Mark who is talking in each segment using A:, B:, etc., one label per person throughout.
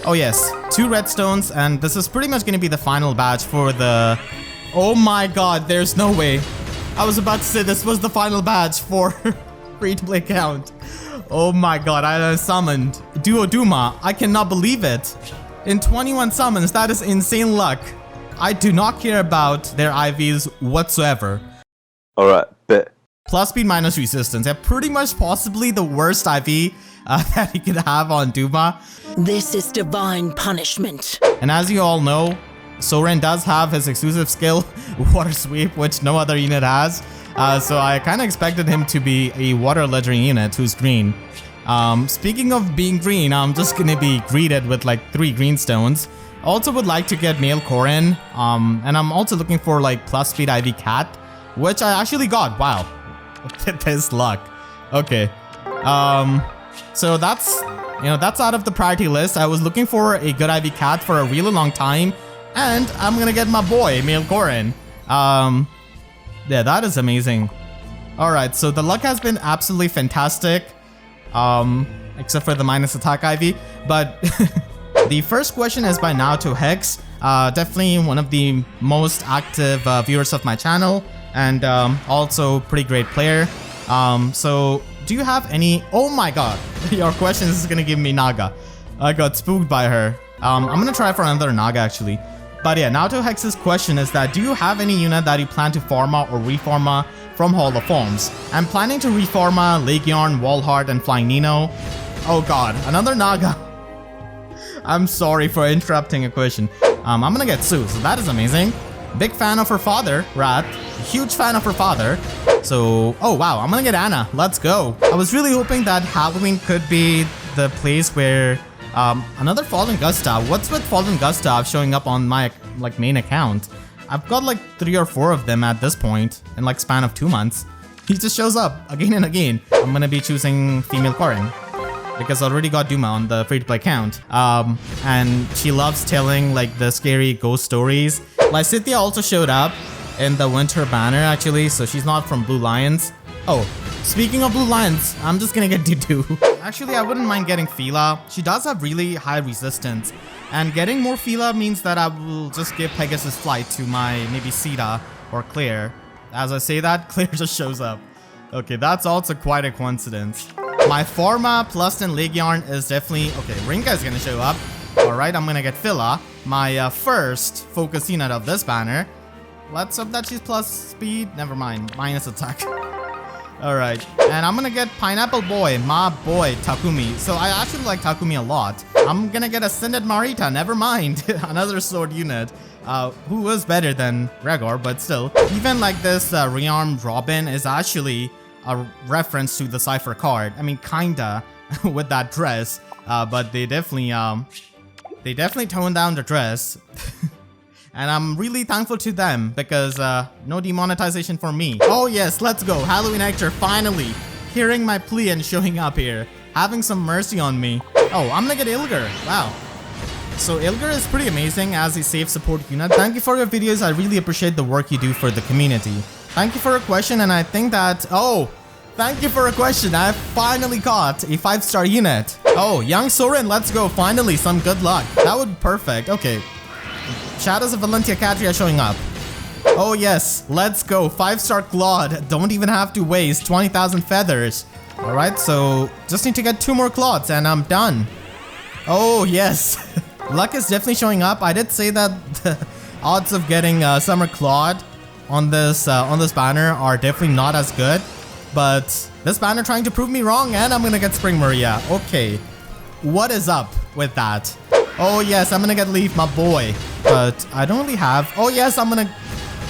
A: Oh yes, 2 redstones, and this is pretty much going to be the final batch for the... Oh my god, there's no way. I was about to say this was the final batch for free-to-play count. Oh my god, I summoned Duoduma. I cannot believe it. In 21 summons, that is insane luck. I do not care about their IVs whatsoever.
B: Alright, bet.
A: Plus speed minus resistance. Yeah, pretty much possibly the worst IV that you could have on Duma.
C: This is divine punishment.
A: And as you all know, Soren does have his exclusive skill, Water Sweep, which no other unit has. So I kind of expected him to be a Water Ledgering unit who's green. Speaking of being green, I'm just gonna be greeted with like 3 green stones. Also would like to get male Korin, and I'm also looking for like plus speed IV cat, which I actually got. Wow, this luck. Okay, so that's out of the priority list. I was looking for a good IV cat for a really long time, and I'm gonna get my boy male Korin. Yeah, that is amazing. All right, so the luck has been absolutely fantastic, except for the minus attack IV, but. The first question is by Naoto Hex, definitely one of the most active viewers of my channel, and also pretty great player. So do you have any... Oh my god, your question is gonna give me Naga. I got spooked by her. I'm gonna try for another Naga actually. But yeah, Naoto Hex's question is that do you have any unit that you plan to pharma or reforma from Hall of Forms? I'm planning to reforma Legion, Wallheart, and Flying Nino. Oh god, another Naga. I'm sorry for interrupting a question. I'm gonna get Sue, so that is amazing. Big fan of her father, Rat. Huge fan of her father. So, oh wow, I'm gonna get Anna. Let's go. I was really hoping that Halloween could be the place where another Fallen Gustav. What's with Fallen Gustav showing up on my like main account? I've got like 3 or 4 of them at this point in like span of 2 months. He just shows up again and again. I'm gonna be choosing female Corin, because I already got Duma on the free-to-play count. And she loves telling like the scary ghost stories. Lysithia also showed up in the Winter Banner actually, so she's not from Blue Lions. Oh, speaking of Blue Lions, I'm just gonna get D2. Actually, I wouldn't mind getting Fila. She does have really high resistance, and getting more Fila means that I will just give Pegasus Flight to my maybe Sita or Claire. As I say that, Claire just shows up. Okay, that's also quite a coincidence. My Pharma plus 10 Legion is definitely... Okay, Rinka is gonna show up. Alright, I'm gonna get Phila, my first focus unit of this banner. Let's hope that she's plus speed. Never mind, minus attack. Alright, and I'm gonna get Pineapple Boy, my boy Takumi. So I actually like Takumi a lot. I'm gonna get Ascended Marita, never mind. Another sword unit. Who was better than Gregor, but still. Even like this rearmed Robin is actually a reference to the Cypher card. I mean, kinda with that dress, but they definitely toned down the dress. And I'm really thankful to them because no demonetization for me. Oh yes, let's go. Halloween Hector finally hearing my plea and showing up here, having some mercy on me. Oh, I'm gonna get Ilger. Wow. So Ilger is pretty amazing as a safe support unit. Thank you for your videos. I really appreciate the work you do for the community. Thank you for a question, and I think that... Oh, thank you for a question. I finally got a 5-star unit. Oh, young Soren, let's go. Finally, some good luck. That would be perfect. Okay. Shadows of Valentia Catria showing up. Oh yes, let's go. 5-star Claude. Don't even have to waste 20,000 feathers. Alright, so just need to get 2 more Claudes and I'm done. Oh yes. Luck is definitely showing up. I did say that the odds of getting Summer Claude on this banner are definitely not as good, but this banner trying to prove me wrong, and I'm gonna get Spring Maria. Okay, what is up with that? Oh yes, I'm gonna get Leaf, my boy, but I don't really have... Oh yes, I'm gonna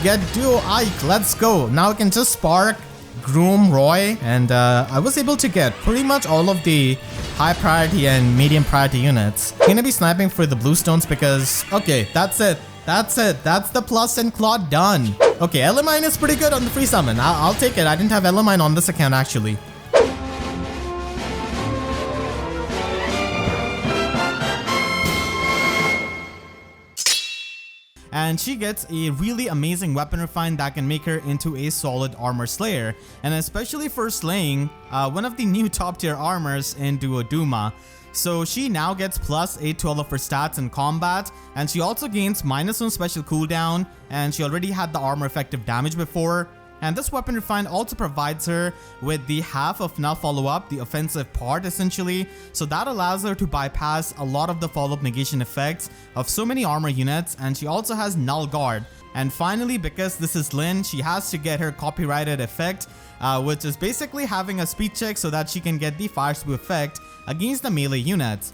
A: get Duo Ike. Let's go. Now I can just Spark, Groom, Roy, and I was able to get pretty much all of the high priority and medium priority units. Gonna be sniping for the blue stones because... Okay, that's it. That's it. That's the plus and Claude done. Okay, Elamine is pretty good on the free summon. I'll take it. I didn't have Elamine on this account actually. And she gets a really amazing weapon refine that can make her into a solid armor slayer, and especially for slaying one of the new top tier armors in Duoduma. So she now gets +8 to all of her stats in combat, and she also gains -1 special cooldown, and she already had the armor effective damage before. And this weapon refined also provides her with the half of null follow-up, the offensive part essentially, so that allows her to bypass a lot of the follow-up negation effects of so many armor units, and she also has null guard. And finally, because this is Lyn, she has to get her copyrighted effect, which is basically having a speed check so that she can get the fire sweep effect against the melee units.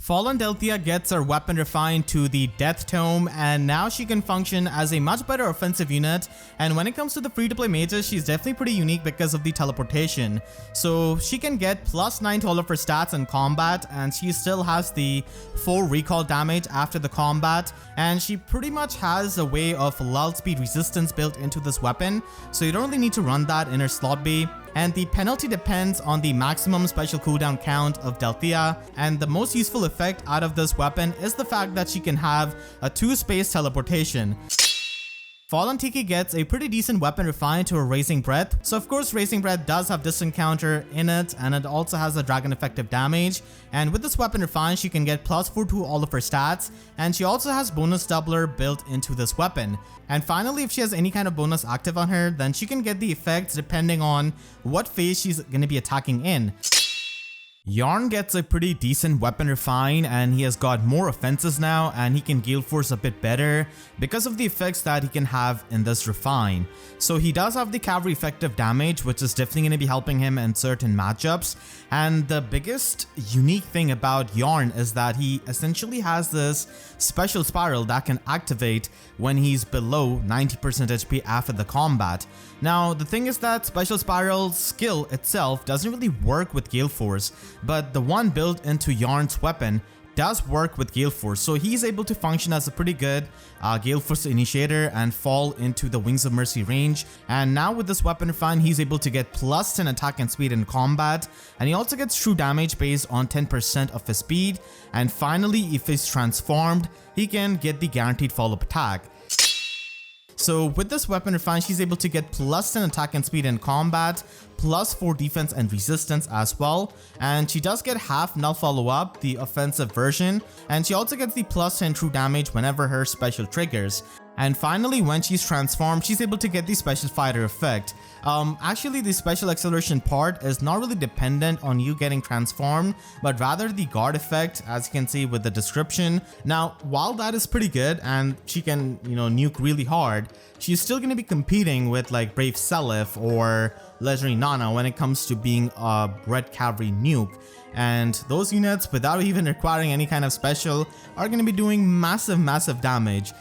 A: Fallen Delthea gets her weapon refined to the Death Tome, and now she can function as a much better offensive unit. And when it comes to the free-to-play mages, she's definitely pretty unique because of the teleportation. So she can get +9 to all of her stats in combat, and she still has the 4 recall damage after the combat, and she pretty much has a way of lull speed resistance built into this weapon, so you don't really need to run that in her slot B. And the penalty depends on the maximum special cooldown count of Delthea, and the most useful effect out of this weapon is the fact that she can have a 2-space teleportation. Fallen Tiki gets a pretty decent weapon refined to her Raising Breath. So of course Raising Breath does have Distant Counter in it, and it also has a dragon effective damage. And with this weapon refined, she can get +4 to all of her stats, and she also has bonus doubler built into this weapon. And finally, if she has any kind of bonus active on her, then she can get the effects depending on what phase she's going to be attacking in. Yarn gets a pretty decent weapon refine, and he has got more offenses now, and he can gale force a bit better because of the effects that he can have in this refine. So he does have the cavalry effective damage, which is definitely going to be helping him in certain matchups. And the biggest unique thing about Yarn is that he essentially has this special spiral that can activate when he's below 90% HP after the combat. Now the thing is that special spiral skill itself doesn't really work with gale force, but the one built into Yarn's weapon does work with Gale Force, so he's able to function as a pretty good Gale Force initiator and fall into the Wings of Mercy range. And now with this weapon refine, he's able to get +10 attack and speed in combat, and he also gets true damage based on 10% of his speed. And finally, if he's transformed, he can get the guaranteed follow-up attack. So with this weapon refined, she's able to get +10 attack and speed in combat, +4 defense and resistance as well, and she does get half null follow-up, the offensive version, and she also gets the +10 true damage whenever her special triggers. And finally, when she's transformed, she's able to get the special fighter effect. Actually, the special acceleration part is not really dependent on you getting transformed, but rather the guard effect, as you can see with the description. Now, while that is pretty good and she can, nuke really hard, she's still going to be competing with like Brave Seliph or Legendary Nana when it comes to being a Red Cavalry nuke. And those units, without even requiring any kind of special, are going to be doing massive damage.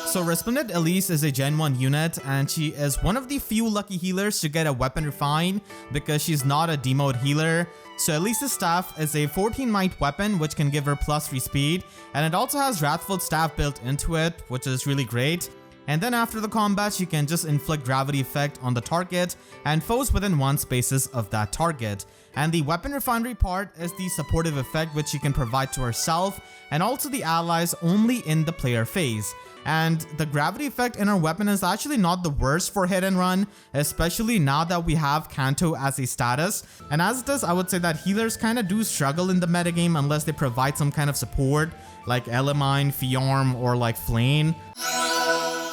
A: So Resplendent Elise is a Gen 1 unit, and she is one of the few lucky healers to get a weapon refine because she's not a demote healer. So Elise's staff is a 14 might weapon which can give her +3 speed, and it also has Wrathful Staff built into it, which is really great. And then after the combat, she can just inflict gravity effect on the target and foes within 1 spaces of that target. And the weapon refinery part is the supportive effect which she can provide to herself and also the allies only in the player phase. And the gravity effect in her weapon is actually not the worst for hit and run, especially now that we have Kanto as a status. And as it is, I would say that healers kind of do struggle in the metagame unless they provide some kind of support like Elamine, Fiorm, or like Flame.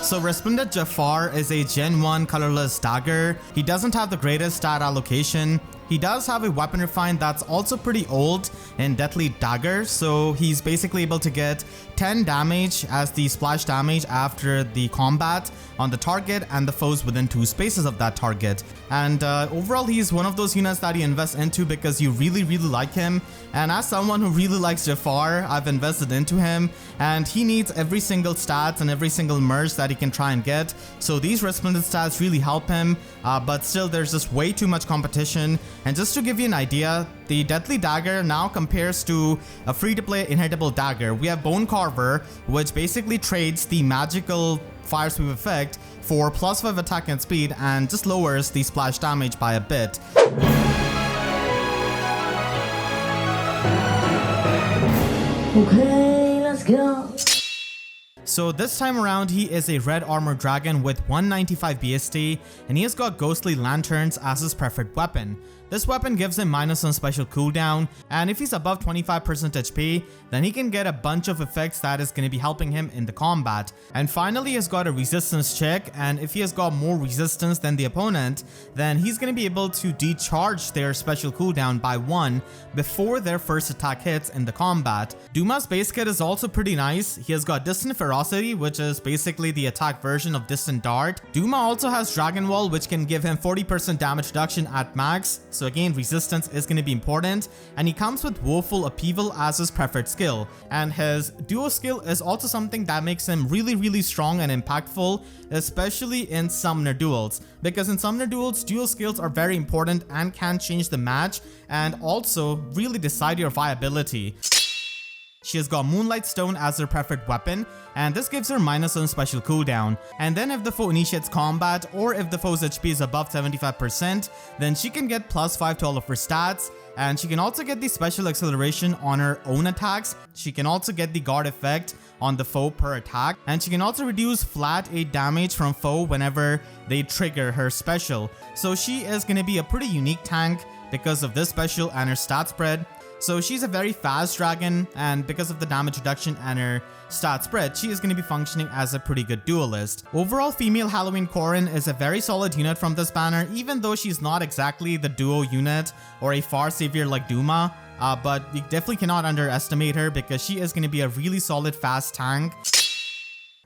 A: So Resplendent Jafar is a Gen 1 colorless dagger. He doesn't have the greatest stat allocation. He does have a weapon refine that's also pretty old in Deathly Dagger, so he's basically able to get 10 damage as the splash damage after the combat on the target and the foes within 2 spaces of that target. And overall, he's one of those units that you invest into because you really like him. And as someone who really likes Jafar, I've invested into him, and he needs every single stats and every single merge that he can try and get. So these Resplendent stats really help him, but still there's just way too much competition. And just to give you an idea, the Deathly Dagger now compares to a free-to-play inheritable dagger. We have Bone Carver, which basically trades the magical fire sweep effect for +5 attack and speed and just lowers the splash damage by a bit.
D: Okay, let's go.
A: So this time around, he is a red armored dragon with 195 BST, and he has got ghostly lanterns as his preferred weapon. This weapon gives him -1 special cooldown, and if he's above 25% HP, then he can get a bunch of effects that is going to be helping him in the combat. And finally, he has got a resistance check, and if he has got more resistance than the opponent, then he's going to be able to decharge their special cooldown by 1 before their first attack hits in the combat. Duma's base kit is also pretty nice. He has got Distant Ferocity, which is basically the attack version of Distant Dart. Duma also has Dragon Wall, which can give him 40% damage reduction at max. So again, resistance is going to be important, and he comes with Woeful Upheaval as his preferred skill, and his duo skill is also something that makes him really strong and impactful, especially in summoner duels, because in summoner duels, duo skills are very important and can change the match and also really decide your viability. She has got Moonlight Stone as her preferred weapon, and this gives her -1 special cooldown. And then if the foe initiates combat, or if the foe's HP is above 75%, then she can get +5 to all of her stats, and she can also get the special acceleration on her own attacks. She can also get the guard effect on the foe per attack, and she can also reduce flat 8 damage from foe whenever they trigger her special. So she is going to be a pretty unique tank because of this special and her stat spread. So she's a very fast dragon, and because of the damage reduction and her stat spread, she is going to be functioning as a pretty good duelist. Overall, female Halloween Corrin is a very solid unit from this banner, even though she's not exactly the duo unit or a far savior like Duma, but we definitely cannot underestimate her because she is going to be a really solid fast tank.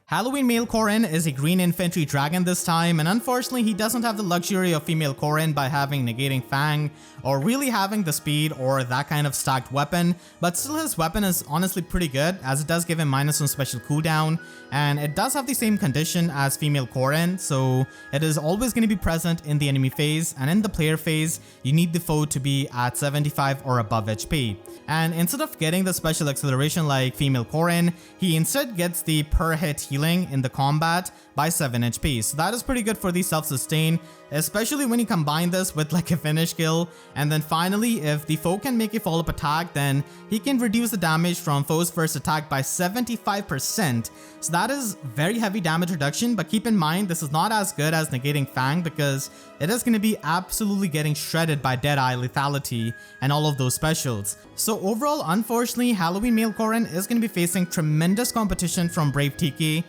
A: Halloween male Corrin is a green infantry dragon this time, and unfortunately he doesn't have the luxury of female Corrin by having Negating Fang or really having the speed or that kind of stacked weapon, but still his weapon is honestly pretty good as it does give him -1 special cooldown, and it does have the same condition as female Corrin, so it is always going to be present in the enemy phase, and in the player phase you need the foe to be at 75 or above HP. And instead of getting the special acceleration like female Corrin, he instead gets the per hit healing in the combat by 7 HP. So that is pretty good for the self-sustain, especially when you combine this with like a finish kill. And then finally, if the foe can make a follow-up attack, then he can reduce the damage from foe's first attack by 75%. So that is very heavy damage reduction, but keep in mind this is not as good as Negating Fang because it is going to be absolutely getting shredded by Deadeye, Lethality, and all of those specials. So overall, unfortunately, Halloween male Corrin is going to be facing tremendous competition from Brave Tiki.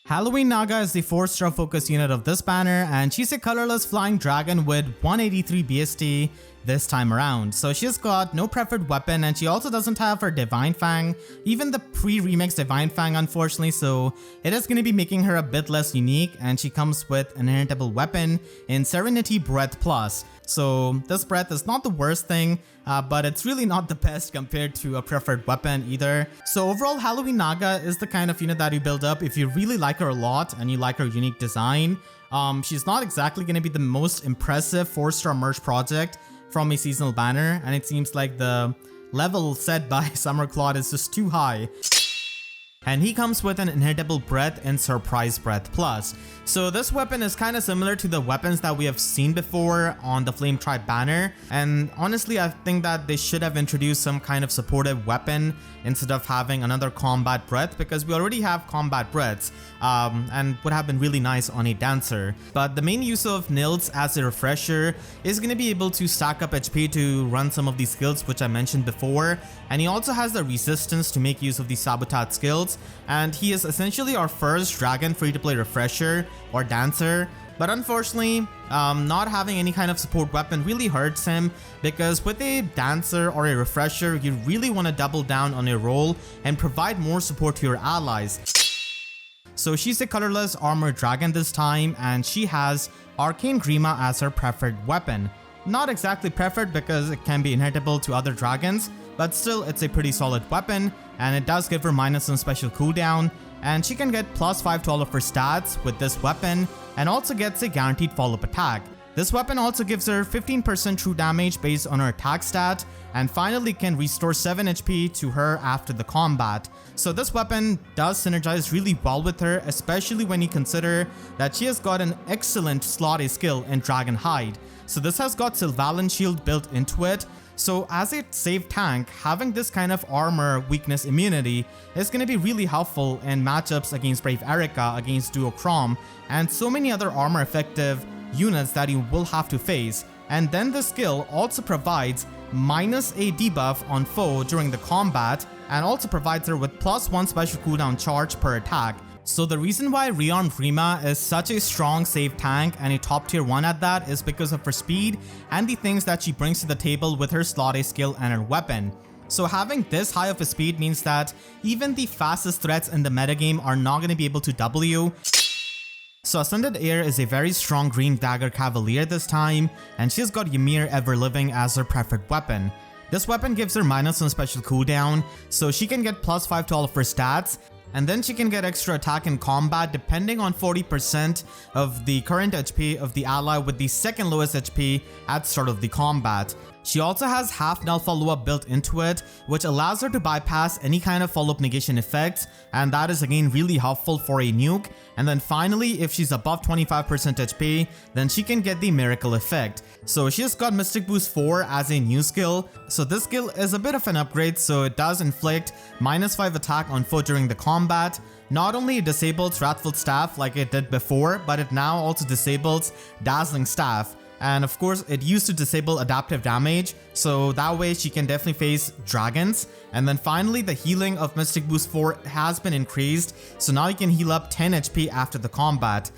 A: Halloween Naga is the 4-star focus unit of this banner, and she's a colorless flying dragon with 183 BST this time around. So she's got no preferred weapon, and she also doesn't have her Divine Fang, even the pre-remix Divine Fang unfortunately, so it is going to be making her a bit less unique, and she comes with an inheritable weapon in Serenity Breath Plus. So this breath is not the worst thing, but it's really not the best compared to a preferred weapon either. So overall, Halloween Naga is the kind of unit that you build up if you really like her a lot and you like her unique design. She's not exactly going to be the most impressive 4-star merge project from a seasonal banner, and it seems like the level set by Summer Claude is just too high. And he comes with an inheritable breath and Surprise Breath Plus. So this weapon is kind of similar to the weapons that we have seen before on the Flame Tribe banner, and honestly I think that they should have introduced some kind of supportive weapon instead of having another combat breath, because we already have combat breaths and would have been really nice on a dancer. But the main use of Nils as a refresher is going to be able to stack up HP to run some of these skills which I mentioned before, and he also has the resistance to make use of the Sabotage skills, and he is essentially our first dragon free-to-play refresher or dancer. But unfortunately, not having any kind of support weapon really hurts him, because with a dancer or a refresher, you really want to double down on your role and provide more support to your allies. So she's a colorless armored dragon this time, and she has Arcane Grima as her preferred weapon. Not exactly preferred because it can be inheritable to other dragons, but still it's a pretty solid weapon, and it does give her -1 special cooldown, and she can get +5 to all of her stats with this weapon, and also gets a guaranteed follow-up attack. This weapon also gives her 15% true damage based on her attack stat, and finally can restore 7 HP to her after the combat. So this weapon does synergize really well with her, especially when you consider that she has got an excellent slot A skill in Dragon Hide. So this has got Sylvalan Shield built into it, So as a safe tank, having this kind of armor weakness immunity is going to be really helpful in matchups against Brave Erica, against Duo Chrom, and so many other armor effective units that you will have to face. And then the skill also provides minus a debuff on foe during the combat, and also provides her with +1 special cooldown charge per attack. So the reason why Rearmed Rima is such a strong save tank and a top tier 1 at that is because of her speed and the things that she brings to the table with her slot A skill and her weapon. So having this high of a speed means that even the fastest threats in the metagame are not going to be able to double you. So Ascended Heir is a very strong green dagger cavalier this time, and she's got Ymir Ever Living as her preferred weapon. This weapon gives her -1 special cooldown, so she can get +5 to all of her stats, and then she can get extra attack in combat depending on 40% of the current HP of the ally with the second lowest HP at start of the combat. She also has half null follow-up built into it, which allows her to bypass any kind of follow-up negation effects, and that is again really helpful for a nuke. And then finally, if she's above 25% HP, then she can get the miracle effect. So she's got Mystic Boost 4 as a new skill. So this skill is a bit of an upgrade, so it does inflict -5 attack on foe during the combat. Not only it disables Wrathful Staff like it did before, but it now also disables Dazzling Staff. And of course, it used to disable adaptive damage, so that way she can definitely face dragons. And then finally, the healing of Mystic Boost 4 has been increased, so now you can heal up 10 HP after the combat.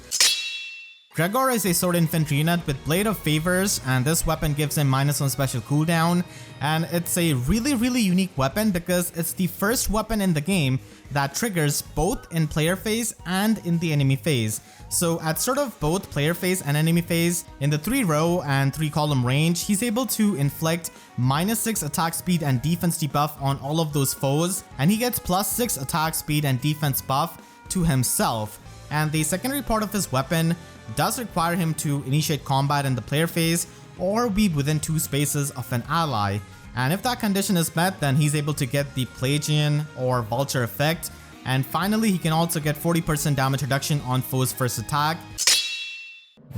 A: Gregor is a sword infantry unit with Blade of Favors, and this weapon gives him -1 special cooldown. And it's a really unique weapon because it's the first weapon in the game that triggers both in player phase and in the enemy phase. So at sort of both player phase and enemy phase, in the 3-row and 3-column range, he's able to inflict -6 attack speed and defense debuff on all of those foes, and he gets +6 attack speed and defense buff to himself. And the secondary part of his weapon does require him to initiate combat in the player phase or be within 2 spaces of an ally. And if that condition is met, then he's able to get the Pelagian or Vulture effect. And finally, he can also get 40% damage reduction on foe's first attack.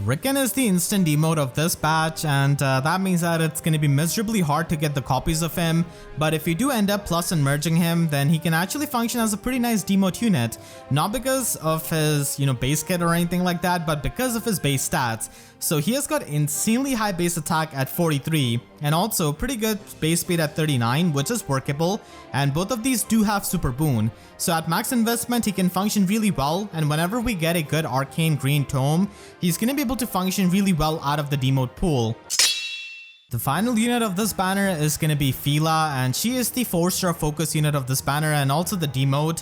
A: Riken is the instant demote of this batch, and that means that it's going to be miserably hard to get the copies of him, but if you do end up plus and merging him, then he can actually function as a pretty nice demote unit, not because of his, base kit or anything like that, but because of his base stats. So he has got insanely high base attack at 43, and also pretty good base speed at 39, which is workable, and both of these do have super boon. So at max investment, he can function really well, and whenever we get a good arcane green tome, he's going to be able to function really well out of the demote pool. The final unit of this banner is going to be Fila, and she is the 4-star focus unit of this banner and also the demote.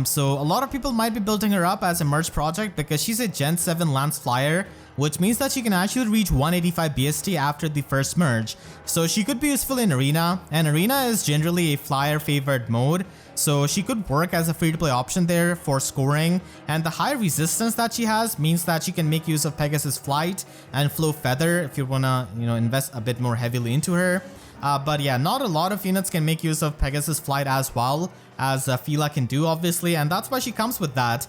A: So a lot of people might be building her up as a merge project because she's a Gen 7 Lance Flyer, which means that she can actually reach 185 BST after the first merge. So she could be useful in Arena, and Arena is generally a flyer favored mode, so she could work as a free-to-play option there for scoring. And the high resistance that she has means that she can make use of Pegasus Flight and Flow Feather if you wanna, invest a bit more heavily into her. But yeah, not a lot of units can make use of Pegasus Flight as well as Fila can do, obviously, and that's why she comes with that.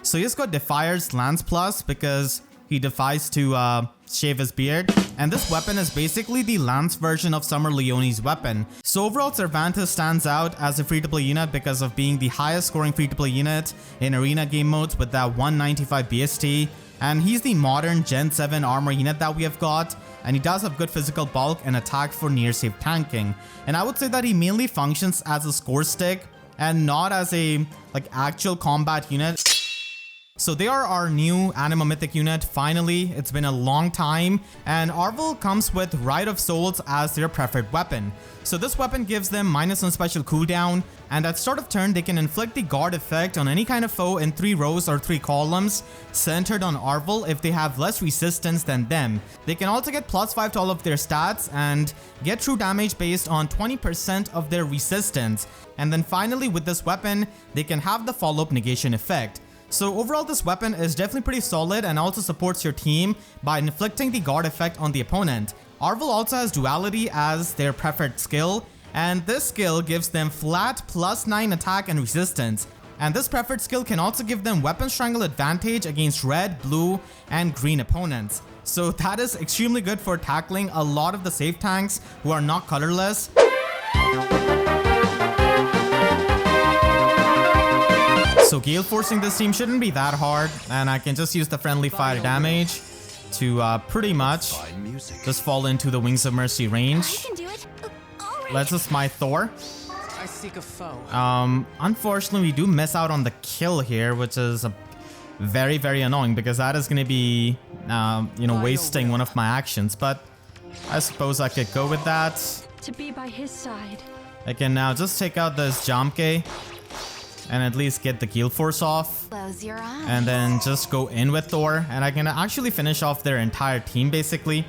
A: So he's got Defier's Lance Plus because he defies to shave his beard, and this weapon is basically the Lance version of Summer Leone's weapon. So overall, Cervantes stands out as a free-to-play unit because of being the highest scoring free-to-play unit in arena game modes with that 195 BST, and he's the modern Gen 7 armor unit that we have got, and he does have good physical bulk and attack for near safe tanking. And I would say that he mainly functions as a score stick and not as a actual combat unit. So they are our new Anima Mythic unit, finally. It's been a long time, and Arvel comes with Rite of Souls as their preferred weapon. So this weapon gives them -1 special cooldown, and at start of turn they can inflict the guard effect on any kind of foe in 3 rows or 3 columns centered on Arvel if they have less resistance than them. They can also get +5 to all of their stats and get true damage based on 20% of their resistance. And then finally, with this weapon, they can have the follow-up negation effect. So overall, this weapon is definitely pretty solid and also supports your team by inflicting the guard effect on the opponent. Arvel also has duality as their preferred skill, and this skill gives them flat +9 attack and resistance. And this preferred skill can also give them weapon strangle advantage against red, blue, and green opponents. So that is extremely good for tackling a lot of the safe tanks who are not colorless. So gale forcing this team shouldn't be that hard, and I can just use the friendly fire damage to pretty much just fall into the Wings of Mercy range. Let's just smite Thor.
D: I seek a foe.
A: Unfortunately, we do miss out on the kill here, which is very, very annoying because that is going to be, you know, wasting one of my actions. But I suppose I could go with that.
E: To be by his side.
A: I can now just take out this Jomke and at least get the Gale Force off.
E: Close your eyes.
A: And then just go in with Thor. And I can actually finish off their entire team, basically.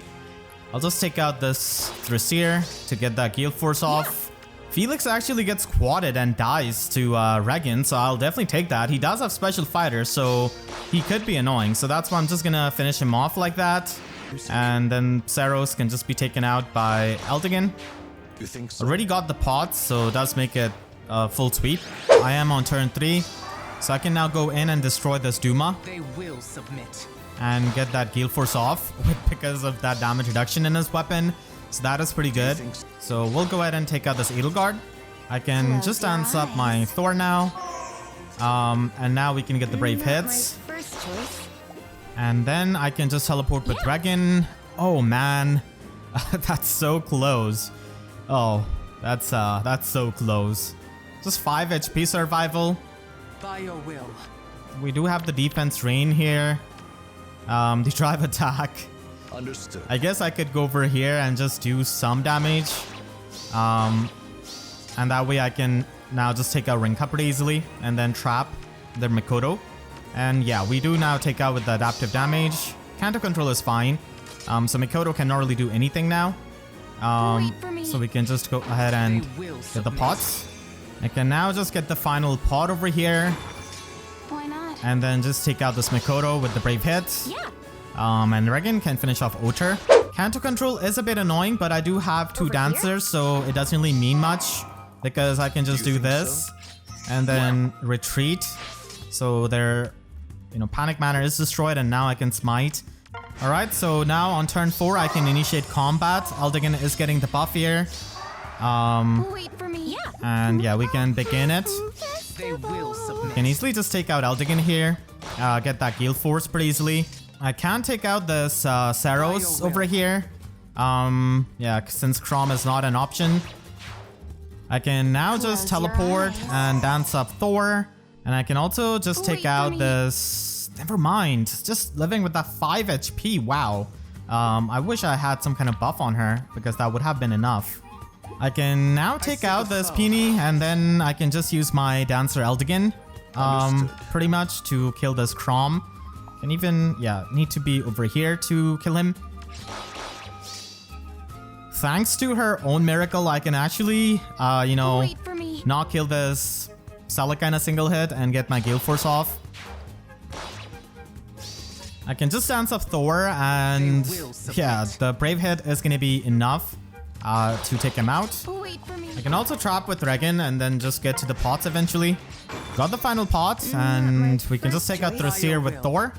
A: I'll just take out this Thrasier to get that Gale Force off. Felix actually gets quadded and dies to Regan, so I'll definitely take that. He does have special fighters, so he could be annoying. So that's why I'm just gonna finish him off like that. And then Saros can just be taken out by Eldigan.
D: You think so?
A: Already got the pots, so it does make it a full sweep. I am on turn 3, so I can now go in and destroy this Duma.
D: They will submit.
A: And get that Gale Force off because of that damage reduction in his weapon. So that is pretty good. So we'll go ahead and take out this Edelgard. I can just dance up my Thor now. And now we can get the brave hits. And then I can just teleport with Regan. Oh man, that's so close. Oh, that's so close. Just 5 HP survival.
D: By your will.
A: We do have the defense rain here. The drive attack.
D: Understood.
A: I guess I could go over here and just do some damage. And that way I can now just take out Ring Cupper easily and then trap their Mikoto. And yeah, we do now take out with the adaptive damage. Canto control is fine. So Mikoto cannot really do anything now. So we can just go ahead and get the pots. I can now just get the final pot over here.
E: Why not?
A: And then just take out this Mikoto with the brave hits.
E: Yeah.
A: And Regan can finish off Ocher. Canto control is a bit annoying, but I do have 2 dancers, so it doesn't really mean much because I can just do this and then retreat. So their, you know, Panic Manor is destroyed, and now I can smite. All right, so now on turn 4, I can initiate combat. Eldigan is getting the buff here.
E: Wait for me. Yeah.
A: And yeah, we can begin it.
D: They will submit.
A: Can easily just take out Eldigan here. Get that Gale Force pretty easily. I can take out this Saros over here. Yeah, since Chrom is not an option. I can now just teleport and dance up Thor. And I can also just take out this... Never mind. Just living with that 5 HP. Wow. I wish I had some kind of buff on her because that would have been enough. I can now take out this Peony and then I can just use my Dancer Eldigan. Pretty much to kill this Chrom. And even, yeah, need to be over here to kill him. Thanks to her own miracle, I can actually, you know, not kill this Salik in a single hit and get my Gale Force off. I can just dance up Thor and, yeah, the brave hit is going to be enough to take him out. I can also trap with Regan and then just get to the pots eventually. Got the final pot, and we can just take out Thrasier with Thor.